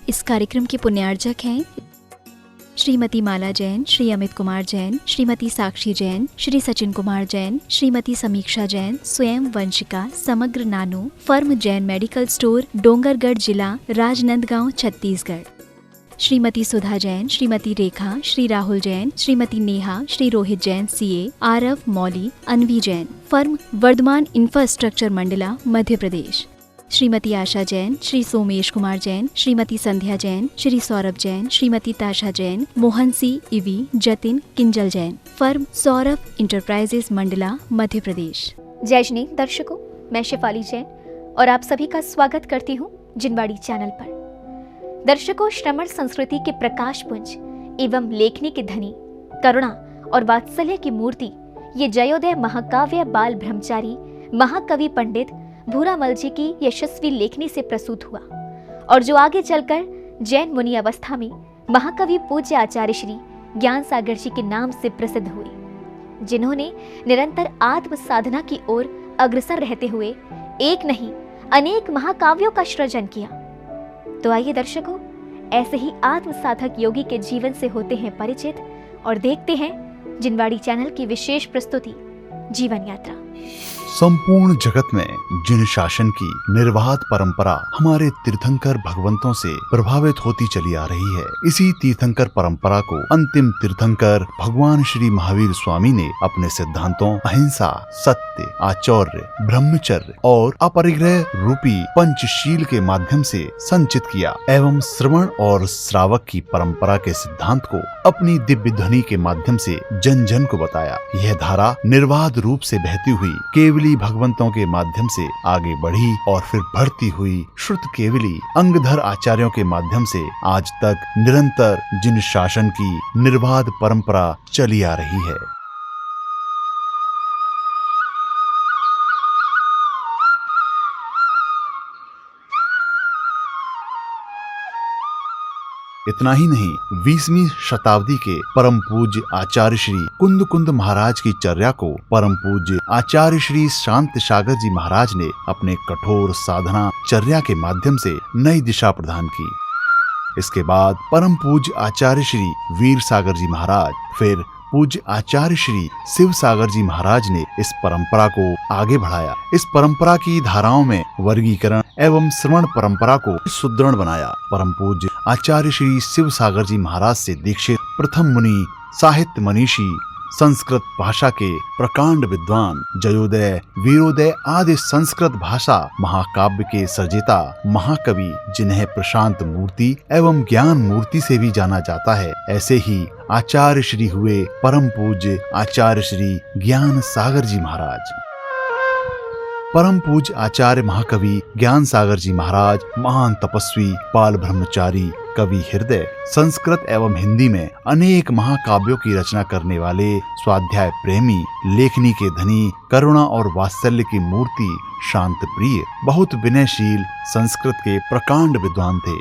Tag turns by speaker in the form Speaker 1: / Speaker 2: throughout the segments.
Speaker 1: इस कार्यक्रम के पुण्यार्चक हैं श्रीमती माला जैन, श्री अमित कुमार जैन, श्रीमती साक्षी जैन, श्री सचिन कुमार जैन, श्रीमती समीक्षा Jain, Swayam Vanshika, Samagra Nanu, firm Jain medical store, Dongargarh जिला, Rajnandgaon, Chhattisgarh. Shrimati Sudha Jain, Shrimati Rekha, Shri Rahul Jain, Shrimati Neha, Shri Rohit Jain CA, Aarav Mauli, Anvi Jain, firm Vardhman infrastructure Mandla, Madhya Pradesh. Shrimati Asha Jain, Shri Somesh Kumar Jain, Shrimati Sandhya Jain, Shri Saurabh Jain, Shrimati Tasha Jain, Mohan सी इवी, जतिन किंजल जैन, फर्म सौरभ इंटरप्राइजेस मंडला, मध्य प्रदेश।
Speaker 2: जय श्री दर्शकों, मैं शेफाली जैन और आप सभी का स्वागत करती हूँ जिनवाड़ी चैनल पर। दर्शकों, श्रमण संस्कृति के प्रकाश पुंज एवं लेखनी के धनी, करुणा और वात्सल्य की मूर्ति ये जयोदय महाकाव्य बाल ब्रह्मचारी महाकवि पंडित भूरामल जी की यशस्वी लेखनी से प्रसूत हुआ और जो आगे चलकर जैन मुनि अवस्था में महाकवि पूज्य आचार्य श्री ज्ञान सागर जी के नाम से प्रसिद्ध हुए, जिन्होंने निरंतर आत्म साधना की ओर अग्रसर रहते हुए एक नहीं अनेक महाकाव्यों का सृजन किया। तो आइए दर्शकों, ऐसे ही आत्म साधक योगी के जीवन से होते हैं परिचित और देखते हैं जिनवाड़ी चैनल की विशेष प्रस्तुति जीवन यात्रा।
Speaker 3: संपूर्ण जगत में जिन शासन की निर्बाध परंपरा हमारे तीर्थंकर भगवंतों से प्रभावित होती चली आ रही है, इसी तीर्थंकर परंपरा को अंतिम तीर्थंकर भगवान श्री महावीर स्वामी ने अपने सिद्धांतों अहिंसा, सत्य, आचौर्य, ब्रह्मचर्य और अपरिग्रह रूपी पंचशील के माध्यम से संचित किया एवं श्रवण और श्रावक की परंपरा के सिद्धांत को अपनी दिव्य ध्वनि के माध्यम से जन जन को बताया। यह धारा निर्बाध रूप से बहती हुई केवली भगवंतों के माध्यम से आगे बढ़ी और फिर बढ़ती हुई श्रुत केवली अंगधर आचार्यों के माध्यम से आज तक निरंतर जिन शासन की निर्बाध परंपरा चली आ रही है। इतना ही नहीं, 20वीं शताब्दी के परम पूज्य आचार्य श्री कुंद कुंद महाराज की चर्या को परम पूज्य आचार्य श्री शांत सागर जी महाराज ने अपने कठोर साधना चर्या के माध्यम से नई दिशा प्रदान की। इसके बाद परम पूज्य आचार्य श्री वीर सागर जी महाराज, फिर पूज्य आचार्य श्री शिव सागर जी महाराज ने इस परंपरा को आगे बढ़ाया। इस परंपरा की धाराओं में वर्गीकरण एवं श्रवण परंपरा को सुदृढ़ बनाया। परम पूज्य आचार्य श्री शिव सागर जी महाराज से दीक्षित प्रथम मुनि, साहित्य मनीषी, संस्कृत भाषा के प्रकांड विद्वान, जयोदय, वीरोदय आदि संस्कृत भाषा महाकाव्य के सर्जिता महाकवि, जिन्हें प्रशांत मूर्ति एवं ज्ञान मूर्ति से भी जाना जाता है, ऐसे ही आचार्य श्री हुए परम पूज्य आचार्य श्री ज्ञान सागर जी महाराज। परम पूज्य आचार्य महाकवि ज्ञान सागर जी महाराज महान तपस्वी, बाल ब्रह्मचारी, कवि हृदय, संस्कृत एवं हिंदी में अनेक महाकाव्यों की रचना करने वाले, स्वाध्याय प्रेमी, लेखनी के धनी, करुणा और वात्सल्य की मूर्ति, शांत प्रिय, बहुत विनयशील, संस्कृत के प्रकांड विद्वान थे।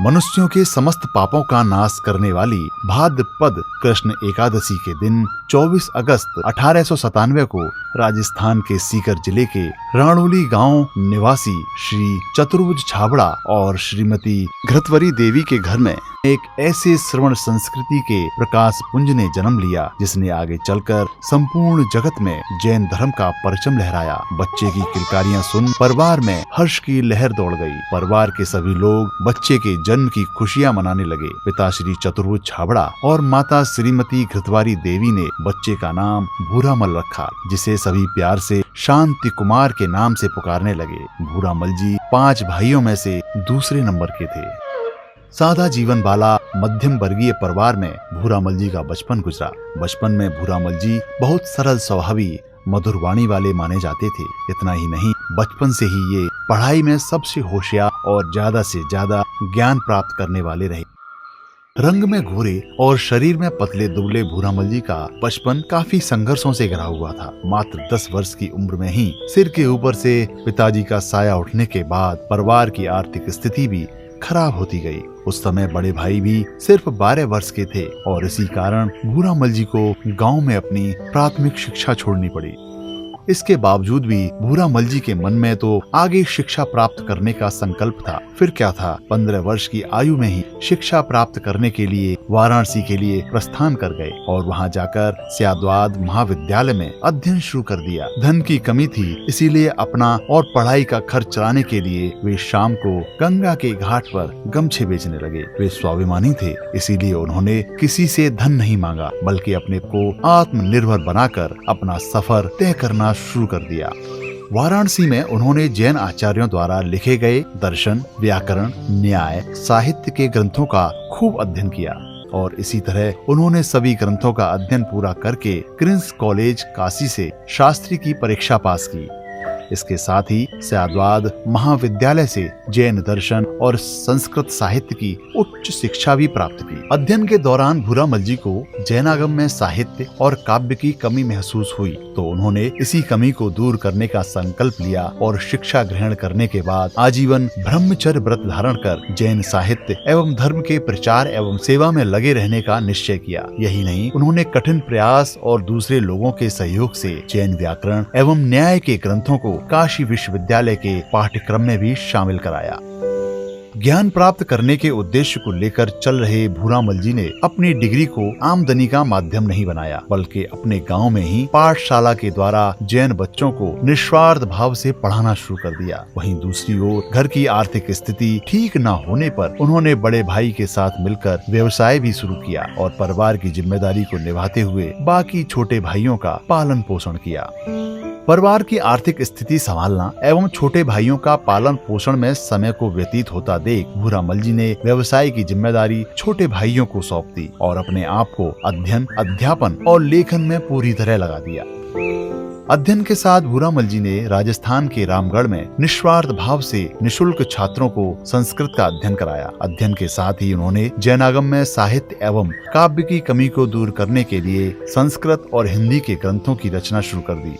Speaker 3: मनुष्यों के समस्त पापों का नाश करने वाली भाद्रपद कृष्ण एकादशी के दिन 24 अगस्त 1897 को राजस्थान के सीकर जिले के राणोली गांव निवासी श्री चतुर्भुज छाबड़ा और श्रीमती घृतवरी देवी के घर में एक ऐसे श्रवण संस्कृति के प्रकाश पुंज ने जन्म लिया, जिसने आगे चलकर संपूर्ण जगत में जैन धर्म का परचम लहराया। बच्चे की किलकारियां सुन परिवार में हर्ष की लहर दौड़ गई। परिवार के सभी लोग बच्चे के जन्म की खुशियां मनाने लगे। पिता श्री चतुर्भुज छाबड़ा और माता श्रीमती घृतवारी देवी ने बच्चे का नाम भूरामल रखा, जिसे सभी प्यार से शांति कुमार के नाम से पुकारने लगे। भूरामल जी 5 भाइयों में से दूसरे नंबर के थे। सादा जीवन वाला मध्यम वर्गीय परिवार में भूरामल जी का बचपन गुजरा। बचपन में भूरामल जी बहुत सरल स्वभावी, मधुर वाणी वाले माने जाते थे। इतना ही नहीं, बचपन से ही ये पढ़ाई में सबसे होशियार और ज्यादा से ज्यादा ज्ञान प्राप्त करने वाले रहे। रंग में गोरे और शरीर में पतले दुबले भूरामल जी का बचपन काफी संघर्षों से घिरा हुआ था। मात्र 10 वर्ष की उम्र में ही सिर के ऊपर से पिताजी का साया उठने के बाद परिवार की आर्थिक स्थिति भी खराब होती गई। उस समय बड़े भाई भी सिर्फ 12 वर्ष के थे और इसी कारण भूरामल जी को गांव में अपनी प्राथमिक शिक्षा छोड़नी पड़ी। इसके बावजूद भी भूरामल जी के मन में तो आगे शिक्षा प्राप्त करने का संकल्प था। फिर क्या था, 15 वर्ष की आयु में ही शिक्षा प्राप्त करने के लिए वाराणसी के लिए प्रस्थान कर गए और वहां जाकर स्याद्वाद महाविद्यालय में अध्ययन शुरू कर दिया। धन की कमी थी, इसीलिए अपना और पढ़ाई का खर्च चलाने के लिए वे शाम को गंगा के घाट पर गमछे बेचने लगे। वे स्वाभिमानी थे, इसीलिए उन्होंने किसी से धन नहीं मांगा, बल्कि अपने को आत्मनिर्भर बनाकर अपना सफर तय करना शुरू कर दिया। वाराणसी में उन्होंने जैन आचार्यों द्वारा लिखे गए दर्शन, व्याकरण, न्याय, साहित्य के ग्रंथों का खूब अध्ययन किया और इसी तरह उन्होंने सभी ग्रंथों का अध्ययन पूरा करके क्रिंस कॉलेज काशी से शास्त्री की परीक्षा पास की। इसके साथ ही स्याद्वाद महाविद्यालय से जैन दर्शन और संस्कृत साहित्य की उच्च शिक्षा भी प्राप्त की। अध्ययन के दौरान भूरामल जी को जैनागम में साहित्य और काव्य की कमी महसूस हुई, तो उन्होंने इसी कमी को दूर करने का संकल्प लिया और शिक्षा ग्रहण करने के बाद आजीवन ब्रह्मचर्य व्रत धारण कर जैन साहित्य एवं धर्म के प्रचार एवं सेवा में लगे रहने का निश्चय किया। यही नहीं, उन्होंने कठिन प्रयास और दूसरे लोगों के सहयोग से जैन व्याकरण एवं न्याय के ग्रंथों को काशी विश्वविद्यालय के पाठ्यक्रम में भी शामिल कराया। ज्ञान प्राप्त करने के उद्देश्य को लेकर चल रहे भूरामल जी ने अपनी डिग्री को आमदनी का माध्यम नहीं बनाया, बल्कि अपने गांव में ही पाठशाला के द्वारा जैन बच्चों को निस्वार्थ भाव से पढ़ाना शुरू कर दिया। वहीं दूसरी ओर घर की आर्थिक स्थिति ठीक न होने पर उन्होंने बड़े भाई के साथ मिलकर व्यवसाय भी शुरू किया और परिवार की जिम्मेदारी को निभाते हुए बाकी छोटे भाइयों का पालन पोषण किया। परिवार की आर्थिक स्थिति संभालना एवं छोटे भाइयों का पालन पोषण में समय को व्यतीत होता देख भूरामल जी ने व्यवसाय की जिम्मेदारी छोटे भाइयों को सौंप दी और अपने आप को अध्ययन, अध्यापन और लेखन में पूरी तरह लगा दिया। अध्ययन के साथ भूरामल जी ने राजस्थान के रामगढ़ में निस्वार्थ भाव से निशुल्क छात्रों को संस्कृत का अध्ययन कराया। अध्ययन के साथ ही उन्होंने जैनागम में साहित्य एवं काव्य की कमी को दूर करने के लिए संस्कृत और हिंदी के ग्रंथों की रचना शुरू कर दी।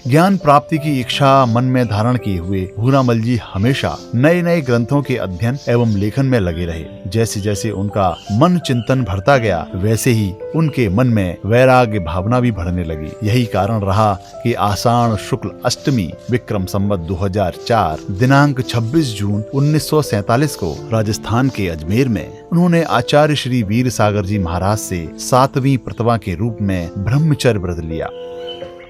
Speaker 3: ज्ञान प्राप्ति की इच्छा मन में धारण किए हुए भूरामल जी हमेशा नए नए ग्रंथों के अध्ययन एवं लेखन में लगे रहे। जैसे जैसे उनका मन चिंतन बढ़ता गया, वैसे ही उनके मन में वैराग्य भावना भी बढ़ने लगी। यही कारण रहा कि आषाढ़ शुक्ल अष्टमी विक्रम संवत 2004 दिनांक 26 जून 1947 को राजस्थान के अजमेर में उन्होंने आचार्य श्री वीर सागर जी महाराज से 7वीं प्रतिभा के रूप में ब्रह्मचर्य व्रत लिया।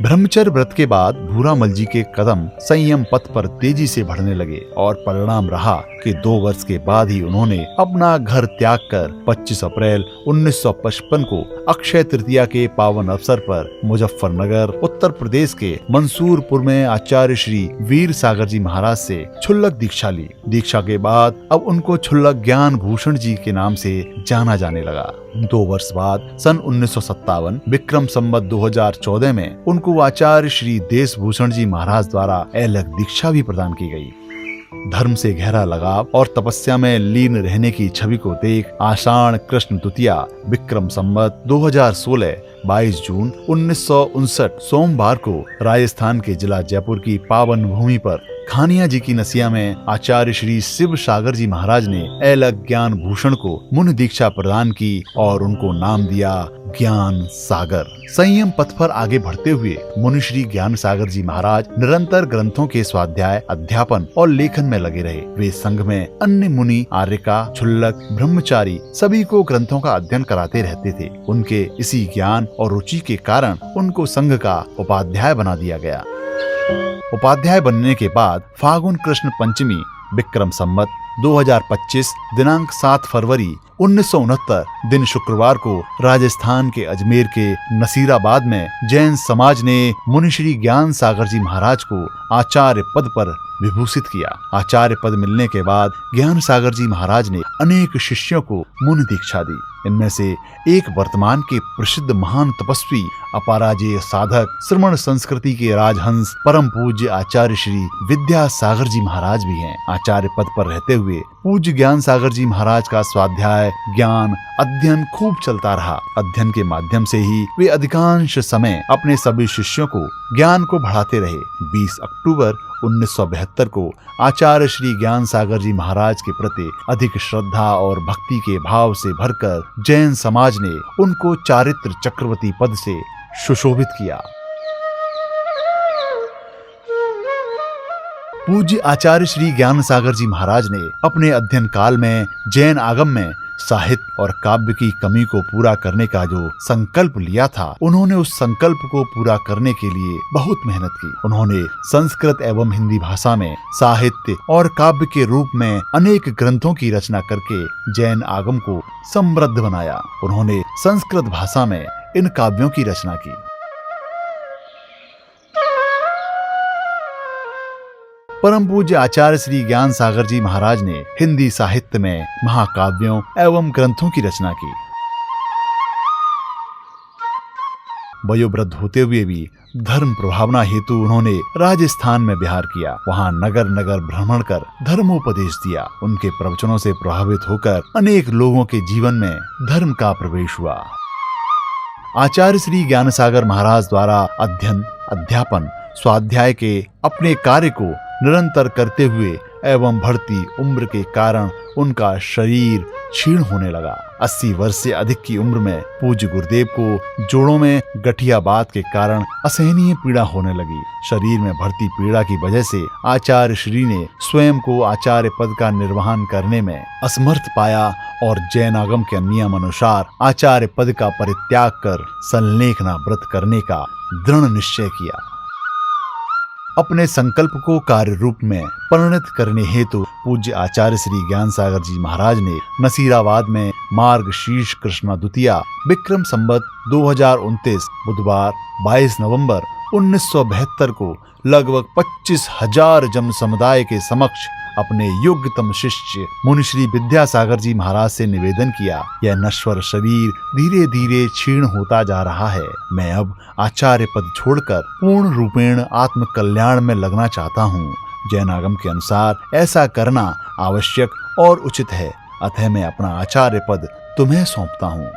Speaker 3: ब्रह्मचर्य व्रत के बाद भूरामल जी के कदम संयम पथ पर तेजी से बढ़ने लगे और परिणाम रहा कि 2 वर्ष के बाद ही उन्होंने अपना घर त्याग कर 25 अप्रैल 1955 को अक्षय तृतीया के पावन अवसर पर मुजफ्फरनगर उत्तर प्रदेश के मंसूरपुर में आचार्य श्री वीर सागर जी महाराज से क्षुल्लक दीक्षा ली। दीक्षा के बाद अब उनको क्षुल्लक ज्ञान भूषण जी के नाम से जाना जाने लगा। 2 वर्ष बाद सन 1957 विक्रम संवत 2014 में उनको आचार्य श्री देशभूषण जी महाराज द्वारा अलग दीक्षा भी प्रदान की गई। धर्म से गहरा लगाव और तपस्या में लीन रहने की छवि को देख आषाढ़ कृष्ण द्वितीया विक्रम संवत 2016 22 जून 1959 सोमवार को राजस्थान के जिला जयपुर की पावन भूमि पर खानिया जी की नसिया में आचार्य श्री शिव सागर जी महाराज ने अलग ज्ञान भूषण को मुनि दीक्षा प्रदान की और उनको नाम दिया ज्ञान सागर। संयम पथ पर आगे बढ़ते हुए मुनि श्री ज्ञान सागर जी महाराज निरंतर ग्रंथों के स्वाध्याय, अध्यापन और लेखन में लगे रहे। वे संघ में अन्य मुनि, आर्यका, क्षुल्लक, ब्रह्मचारी सभी को ग्रंथों का अध्ययन कराते रहते थे। उनके इसी ज्ञान और रुचि के कारण उनको संघ का उपाध्याय बना दिया गया। उपाध्याय बनने के बाद फागुन कृष्ण पंचमी विक्रम संवत 2025 दिनांक 7 फरवरी 1969 दिन शुक्रवार को राजस्थान के अजमेर के नसीराबाद में जैन समाज ने मुनि श्री ज्ञान सागर जी महाराज को आचार्य पद पर विभूषित किया। आचार्य पद मिलने के बाद ज्ञान सागर जी महाराज ने अनेक शिष्यों को मुनि दीक्षा दी। इनमें से एक वर्तमान के प्रसिद्ध महान तपस्वी, अपराजेय साधक, श्रमण संस्कृति के राजहंस, परम पूज्य आचार्य श्री विद्यासागर जी महाराज भी हैं। आचार्य पद पर रहते हुए पूज्य ज्ञान सागर जी महाराज का स्वाध्याय, ज्ञान, अध्ययन खूब चलता रहा। अध्ययन के माध्यम से ही वे अधिकांश समय अपने सभी शिष्यों को ज्ञान को बढ़ाते रहे। 20 अक्टूबर 1972 को आचार्य श्री ज्ञान सागर जी महाराज के प्रति अधिक श्रद्धा और भक्ति के भाव से भरकर जैन समाज ने उनको चारित्र चक्रवर्ती पद से सुशोभित किया। पूज्य आचार्य श्री ज्ञान सागर जी महाराज ने अपने अध्ययन काल में जैन आगम में साहित्य और काव्य की कमी को पूरा करने का जो संकल्प लिया था, उन्होंने उस संकल्प को पूरा करने के लिए बहुत मेहनत की। उन्होंने संस्कृत एवं हिंदी भाषा में साहित्य और काव्य के रूप में अनेक ग्रंथों की रचना करके जैन आगम को समृद्ध बनाया। उन्होंने संस्कृत भाषा में इन काव्यों की रचना की। परम पूज्य आचार्य श्री ज्ञान सागर जी महाराज ने हिंदी साहित्य में महाकाव्यों एवं ग्रंथों की रचना की। वयोवृद्ध होते हुए भी धर्म प्रभावना हेतु उन्होंने राजस्थान में विहार किया। वहां नगर नगर भ्रमण कर धर्मोपदेश दिया। उनके प्रवचनों से प्रभावित होकर अनेक लोगों के जीवन में धर्म का प्रवेश हुआ। आचार्य श्री ज्ञान सागर महाराज द्वारा अध्ययन, अध्यापन, स्वाध्याय के अपने कार्य को निरंतर करते हुए एवं बढ़ती उम्र के कारण उनका शरीर क्षीण होने लगा। 80 वर्ष से अधिक की उम्र में पूज्य गुरुदेव को जोड़ों में गठियाबात के कारण असहनीय पीड़ा होने लगी। शरीर में बढ़ती पीड़ा की वजह से आचार्य श्री ने स्वयं को आचार्य पद का निर्वहन करने में असमर्थ पाया और जैन आगम के नियम अनुसार आचार्य पद का परित्याग कर संलेखना व्रत करने का दृढ़ निश्चय किया। अपने संकल्प को कार्य रूप में परिणत करने हेतु पूज्य आचार्य श्री ज्ञान सागर जी महाराज ने नसीराबाद में मार्गशीर्ष कृष्णा द्वितीया विक्रम संवत 2029 बुधवार 22 नवंबर 1972 को लगभग 25,000 जन समुदाय के समक्ष अपने योग्यतम शिष्य मुनिश्री विद्यासागर जी महाराज से निवेदन किया, यह नश्वर शरीर धीरे धीरे क्षीण होता जा रहा है। मैं अब आचार्य पद छोड़कर पूर्ण रूपेण आत्म कल्याण में लगना चाहता हूँ। जैन आगम के अनुसार ऐसा करना आवश्यक और उचित है, अतः मैं अपना आचार्य पद तुम्हें सौंपता हूँ।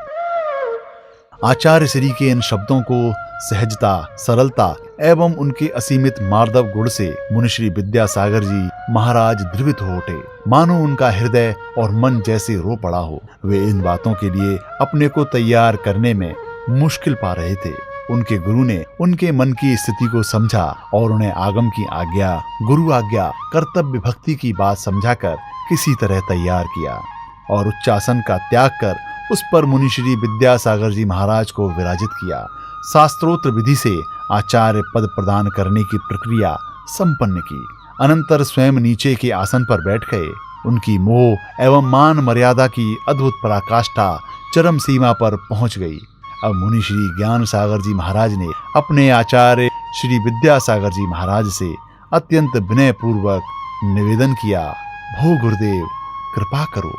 Speaker 3: आचार्य श्री के इन शब्दों को सहजता, सरलता एवं उनके असीमित मार्दव गुण से मुनिश्री विद्यासागर जी महाराज द्रवित हो उठे, मानो उनका हृदय और मन जैसे रो पड़ा हो। वे इन बातों के लिए अपने को तैयार करने में मुश्किल पा रहे थे। उनके गुरु ने उनके मन की स्थिति को समझा और उन्हें आगम की आज्ञा, गुरु आज्ञा, कर्तव्य भक्ति की बात समझाकर किसी तरह तैयार किया और उच्चासन का त्याग कर उस पर मुनिश्री विद्यासागर जी महाराज को विराजित किया। शास्त्रोक्त विधि से आचार्य पद प्रदान करने की प्रक्रिया संपन्न की। अनंतर स्वयं नीचे के आसन पर बैठ गए। उनकी मोह एवं मान मर्यादा की अद्भुत पराकाष्ठा चरम सीमा पर पहुंच गई। अब मुनिश्री ज्ञान सागर जी महाराज ने अपने आचार्य श्री विद्यासागर जी महाराज से अत्यंत विनय पूर्वक निवेदन किया, भो गुरुदेव कृपा करो।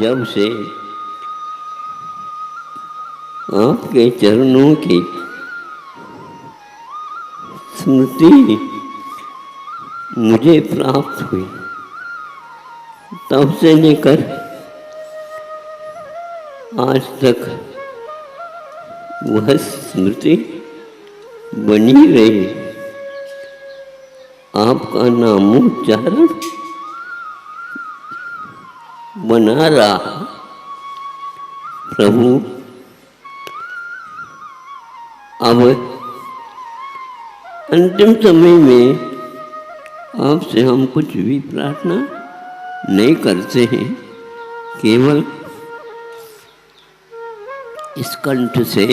Speaker 4: जब से आपके चरणों की स्मृति मुझे प्राप्त हुई, तब से लेकर आज तक वह स्मृति बनी रही। आपका नामोच्चारण बना रहा। प्रभु अब अंतिम समय में आपसे हम कुछ भी प्रार्थना नहीं करते हैं, केवल इस कंठ से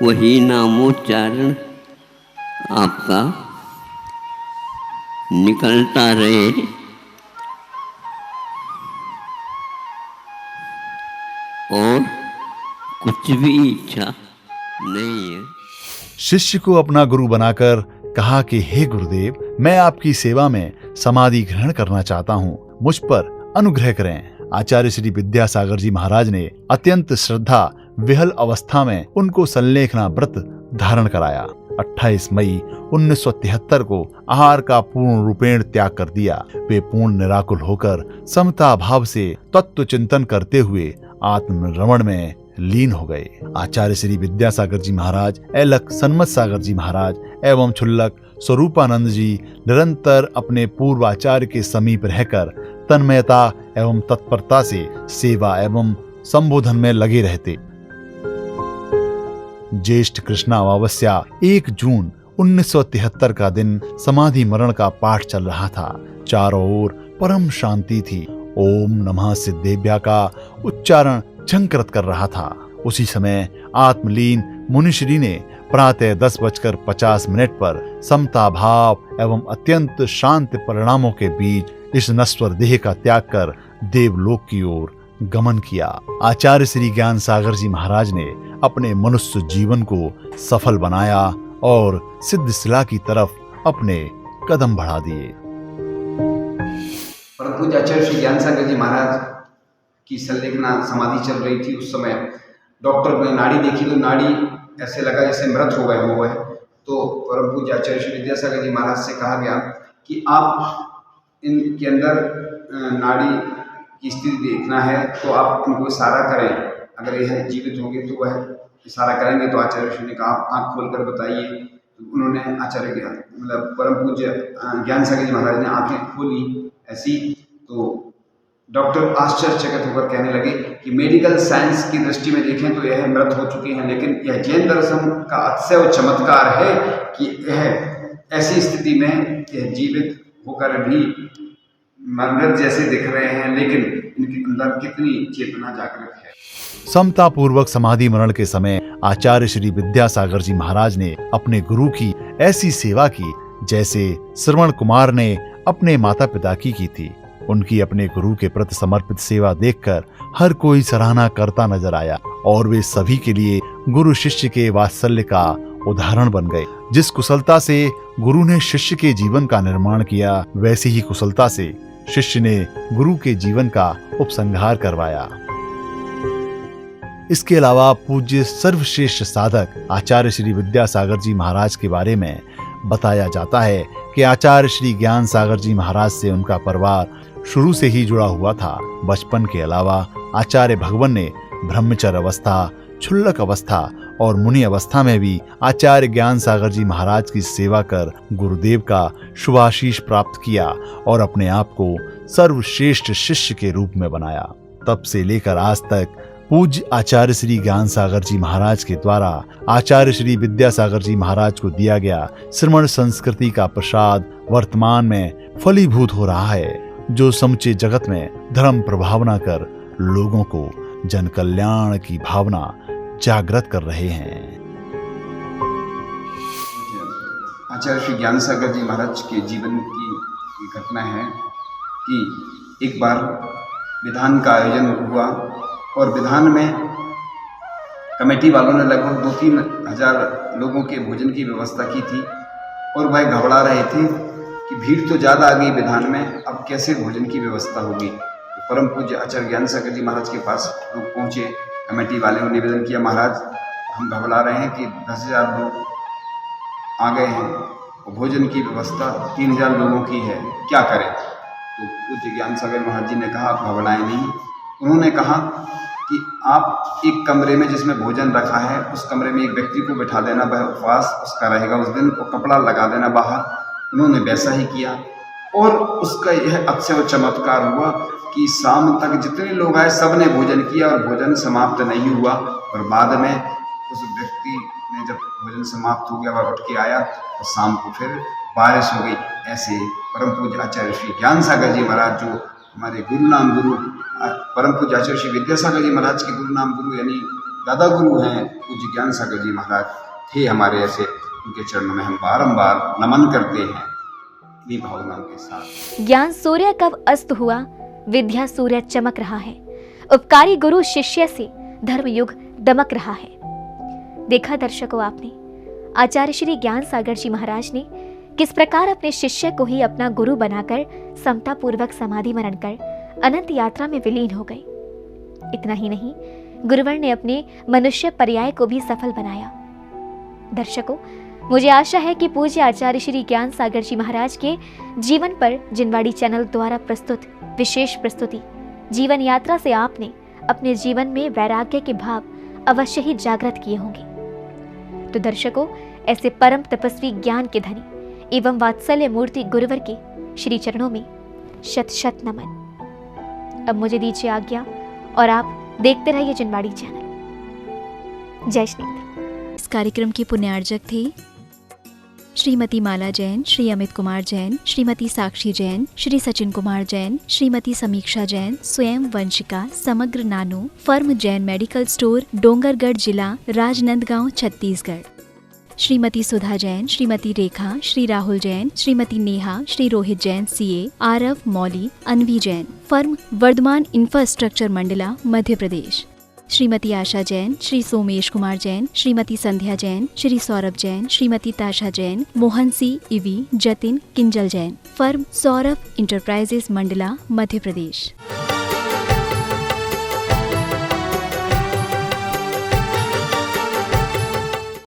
Speaker 4: वही नामोच्चारण आपका निकलता रहे और कुछ भी इच्छा नहीं है।
Speaker 3: शिष्य को अपना गुरु बनाकर कहा कि हे गुरुदेव, मैं आपकी सेवा में समाधि ग्रहण करना चाहता हूँ, मुझ पर अनुग्रह करें। आचार्य श्री विद्यासागर जी महाराज ने अत्यंत श्रद्धा विहल अवस्था में उनको संलेखना व्रत धारण कराया। 28 मई 1973 को आहार का पूर्ण रूपेण त्याग कर दिया। वे पूर्ण निराकुल होकर समता भाव से तत्व चिंतन करते हुए आत्मरमण में लीन हो गए। आचार्य श्री विद्यासागर जी महाराज, ऐलक सन्मत सागर जी महाराज एवं छुल्लक स्वरूपानंद जी निरंतर अपने पूर्वाचार्य के समीप रहकर तन्मयता एवं तत्परता से सेवा एवं संबोधन में लगे रहते। ज्येष्ठ कृष्णा अमावस्या 1 जून 1973 का दिन समाधि मरण का पाठ चल रहा था। चारों ओर परम शांति थी। ओम नमः सिद्धेभ्या का उच्चारण झंकृत कर रहा था। उसी समय आत्मलीन मुनिश्री ने प्रातः 10:50 पर समता भाव एवं अत्यंत शांत परिणामों के बीच इस नश्वर देह का त्याग कर देवलोक की ओर गमन किया। आचार्य श्री ज्ञान सागर जी महाराज ने अपने मनुष्य जीवन को सफल बनाया और सिद्ध शिला की तरफ अपने कदम बढ़ा दिए।
Speaker 5: परम पूज्य आचार्य श्री ज्ञान सागर जी महाराज की संलेखना समाधि चल रही थी। उस समय डॉक्टर ने नाड़ी देखी तो नाड़ी ऐसे लगा जैसे मृत हो गए हुए हैं। तो परम पूज्य आचार्य श्री विद्यासागर जी महाराज से कहा गया कि आप इनके अंदर नाड़ी की स्थिति देखना है तो आप इनको इशारा करें, अगर यह जीवित होंगे तो वह इशारा करेंगे। तो आचार्य श्री ने कहा आप आँख खोल कर बताइए। तो उन्होंने आचार्य मतलब परम पूज्य ज्ञान सागर जी महाराज ने आँखें खोली ऐसी, तो डॉक्टर आश्चर्यचकित होकर कहने लगे कि मेडिकल साइंस की दृष्टि में देखें तो यह मृत हो चुके हैं, लेकिन यह जैन दर्शन का अतिशय चमत्कार है कि यह ऐसी स्थिति में यह जीवित होकर भी मृत जैसे दिख रहे हैं, लेकिन इनके अंदर कितनी चेतना जागृत है।
Speaker 3: समता पूर्वक समाधि मरण के समय आचार्य श्री विद्यासागर जी महाराज ने अपने गुरु की ऐसी सेवा की जैसे श्रवण कुमार ने अपने माता पिता की थी। उनकी अपने गुरु के प्रति समर्पित सेवा देखकर हर कोई सराहना करता नजर आया और वे सभी के लिए गुरु शिष्य के वात्सल्य का उदाहरण बन गए। जिस कुशलता से गुरु ने शिष्य के जीवन का निर्माण किया, वैसी ही कुशलता से शिष्य ने गुरु के जीवन का उपसंहार करवाया। इसके अलावा पूज्य सर्वश्रेष्ठ साधक आचार्य श्री विद्यासागर जी महाराज के बारे में बताया जाता है कि आचार्य श्री ज्ञान सागर जी महाराज से उनका परिवार शुरू से ही जुड़ा हुआ था। बचपन के अलावा आचार्य भगवान ने ब्रह्मचर्य अवस्था, क्षुल्लक अवस्था और मुनि अवस्था में भी आचार्य ज्ञान सागर जी महाराज की सेवा कर गुरुदेव का शुभाशीष प्राप्त किया और अपने आप को सर्वश्रेष्ठ शिष्य के रूप में बनाया। तब से लेकर आज तक पूज्य आचार्य श्री ज्ञान सागर जी महाराज के द्वारा आचार्य श्री विद्यासागर जी महाराज को दिया गया श्रमण संस्कृति का प्रसाद वर्तमान में फलीभूत हो रहा है, जो समूचे जगत में धर्म प्रभावना कर लोगों को जन कल्याण की भावना जागृत कर रहे हैं।
Speaker 5: आचार्य श्री ज्ञान सागर जी महाराज के जीवन की घटना है कि एक बार विधान का आयोजन हुआ और विधान में कमेटी वालों ने लगभग 2-3 हजार लोगों के भोजन की व्यवस्था की थी और वह घबरा रहे थे कि भीड़ तो ज़्यादा आ गई विधान में, अब कैसे भोजन की व्यवस्था होगी। तो परम पूज्य आचार्य ज्ञान सागर जी महाराज के पास लोग पहुँचे। कमेटी वाले ने निवेदन किया, महाराज हम घबरा रहे हैं कि 10,000 लोग आ गए हैं और भोजन की व्यवस्था 3,000 लोगों की है, क्या करें। तो पूज्य ज्ञान सागर महाराज जी ने कहा आप घबराएं नहीं। उन्होंने कहा कि आप एक कमरे में जिसमें भोजन रखा है उस कमरे में एक व्यक्ति को बैठा देना, वह उपवास उसका रहेगा उस दिन, और कपड़ा लगा देना बाहर। उन्होंने वैसा ही किया और उसका यह अक्षय चमत्कार हुआ कि शाम तक जितने लोग आए सब ने भोजन किया और भोजन समाप्त नहीं हुआ। और बाद में उस व्यक्ति ने जब भोजन समाप्त हो गया वह उठ के आया और शाम को फिर बारिश हो गई। ऐसे परम पूज्य आचार्य श्री ज्ञान सागर जी महाराज जो हमारे गुरु नाम गुरु परम पूज्य आचार्य श्री विद्यासागर जी महाराज के गुरु नाम गुरु यानी दादा गुरु हैं पूज्य ज्ञान सागर जी महाराज थे हमारे। ऐसे उनके चरणों में हम बारंबार नमन करते हैं इन्हीं भावनाओं के साथ।
Speaker 2: ज्ञान सूर्य कब अस्त हुआ, विद्या सूर्य चमक रहा है। उपकारी गुरु शिष्य से धर्म युग दमक रहा है। देखा दर्शकों आपने आचार्य श्री ज्ञान सागर जी महाराज ने किस प्रकार अपने शिष्य को ही अपना गुरु बनाकर समता पूर्वक समाधि मरण कर अनंत यात्रा में विलीन हो गए। इतना ही नहीं, गुरुवर ने अपने मनुष्य पर्याय को भी सफल बनाया। दर्शकों, मुझे आशा है कि पूज्य आचार्य श्री ज्ञान सागर जी महाराज के जीवन पर जिनवाड़ी चैनल द्वारा प्रस्तुत विशेष प्रस्तुति जीवन यात्रा से आपने अपने जीवन में वैराग्य के भाव अवश्य ही जागृत किए होंगे। तो दर्शकों, ऐसे परम तपस्वी ज्ञान के धनी एवं वात्सल्य मूर्ति गुरुवर के श्री चरणों में शत शत नमन। अब मुझे दीजिए आज्ञा और आप देखते रहिए जिनवाड़ी चैनल। जय श्री।
Speaker 1: इस कार्यक्रम के पुण्यार्जक थे श्रीमती माला जैन, श्री अमित कुमार जैन, श्रीमती साक्षी जैन, श्री सचिन कुमार जैन, श्रीमती समीक्षा Jain, Swayam Vanshika, Samagra Nanu, firm Jain medical store, Dongargarh जिला, Rajnandgaon, Chhattisgarh. Shrimati Sudha Jain, Shrimati Rekha, Shri Rahul Jain, Shrimati Neha, Shri Rohit Jain CA, Aarav Mauli, Anvi Jain, firm Vardhman infrastructure Mandla, Madhya Pradesh. Shrimati Asha Jain, Shri Somesh Kumar Jain, Shrimati Sandhya Jain, Shri Saurabh Jain, Shrimati Tasha Jain, Mohan सी इवी, जतिन किंजल जैन, फर्म सौरभ इंटरप्राइजेस मंडला, मध्य प्रदेश।